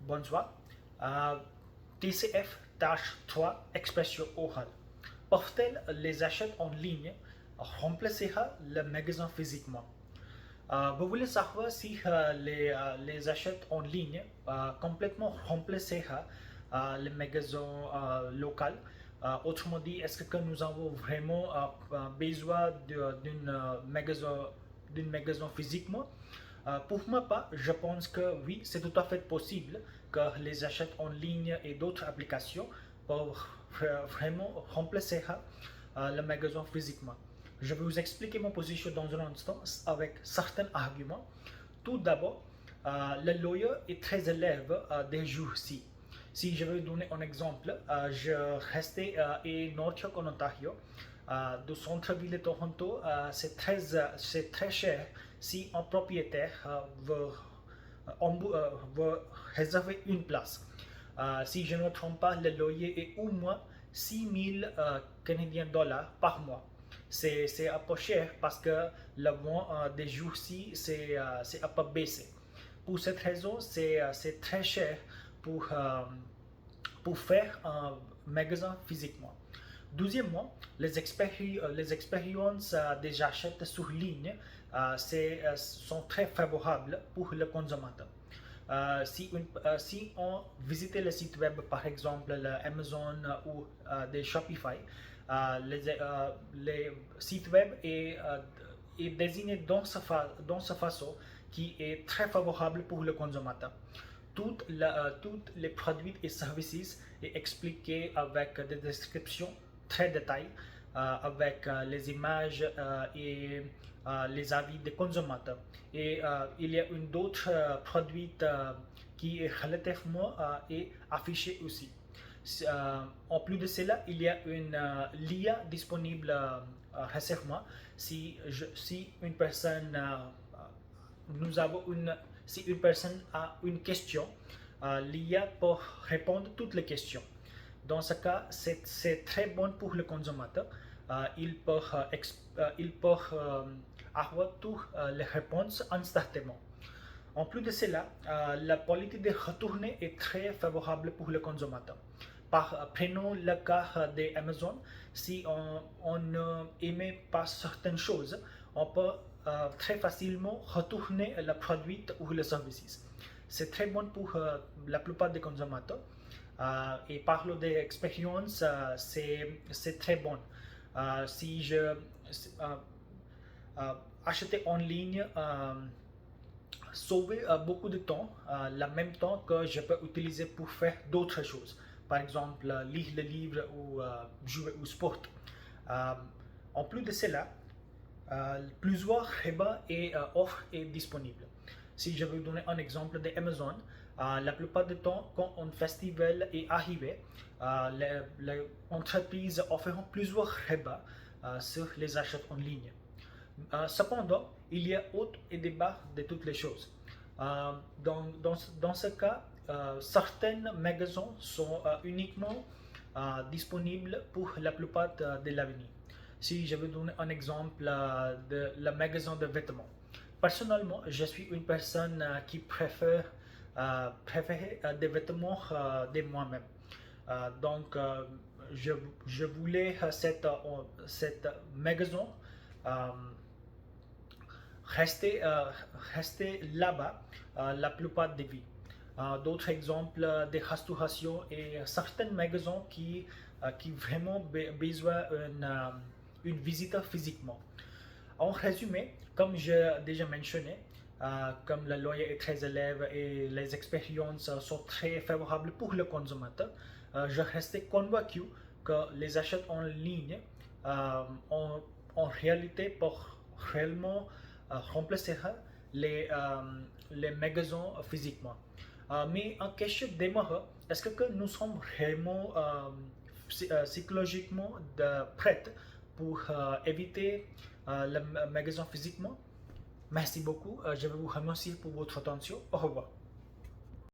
bonsoir. TCF tâche 3 expression orale. Peuvent-elles les achats en ligne remplacer le magasin physiquement? Vous voulez savoir si les achats en ligne complètement remplacer le magasin local? Autrement dit, est-ce que nous avons vraiment besoin d'un magasin physiquement? Pour ma part, je pense que oui, c'est tout à fait possible que les achats en ligne et d'autres applications peuvent vraiment remplacer le magasin physiquement. Je vais vous expliquer mon position dans un instant avec certains arguments. Tout d'abord, le loyer est très élevé des jours-ci. Si je vais donner un exemple, je restais à North en Ontario. Du centre-ville de Toronto, c'est très cher si un propriétaire veut réserver une place. Si je ne me trompe pas, le loyer est au moins 6 000 Canadiens dollars par mois. C'est un peu cher parce que le vent des jours-ci, c'est un peu baissé. Pour cette raison, c'est très cher pour faire un magasin physiquement. Deuxièmement, les expériences des achats sur ligne sont très favorables pour le consommateur. Si on visite le site web, par exemple Amazon ou des Shopify, les sites web est désigné dans cette façon qui est très favorable pour le consommateur. Tous les produits et services sont expliqués avec des descriptions très détaillées, avec les images et les avis des consommateurs. Et il y a une autre produit qui est relativement affiché aussi. En plus de cela, il y a une l'IA disponible récemment. Si une personne si une personne a une question, l'IA peut répondre à toutes les questions. Dans ce cas, c'est très bon pour le consommateur. Il peut avoir toutes les réponses instantanément. En plus de cela, la politique de retourner est très favorable pour le consommateur. Prenons le cas d'Amazon. Si on n'aimait pas certaines choses, on peut très facilement retourner le produit ou le service. C'est très bon pour la plupart des consommateurs. Et parlant d'expérience, c'est très bon. Si je achetais en ligne, sauver beaucoup de temps, le même temps que je peux utiliser pour faire d'autres choses. Par exemple, lire le livre ou jouer au sport. En plus de cela, plusieurs rabats et offres sont disponibles. Si je veux donner un exemple d'Amazon, la plupart du temps, quand un festival est arrivé, l'entreprise offrira plusieurs rabats sur les achats en ligne. Cependant, il y a autre et débat de toutes les choses. Dans ce cas, certains magasins sont uniquement disponibles pour la plupart de l'avenir. Si je veux donner un exemple de le magasin de vêtements. Personnellement, je suis une personne qui préfère des vêtements de moi-même. Donc, je voulais cette magasin rester là-bas la plupart des vies. D'autres exemples de restauration et certains magasins qui vraiment besoin une visite physiquement. En résumé, comme j'ai déjà mentionné, comme le loyer est très élevé et les expériences sont très favorables pour le consommateur, je restais convaincu que les achats en ligne en réalité pour réellement remplacer les magasins physiquement. Mais en question demeure, est-ce que nous sommes vraiment psychologiquement prêts pour éviter le magasin physiquement? Merci beaucoup. Je vais vous remercier pour votre attention. Au revoir.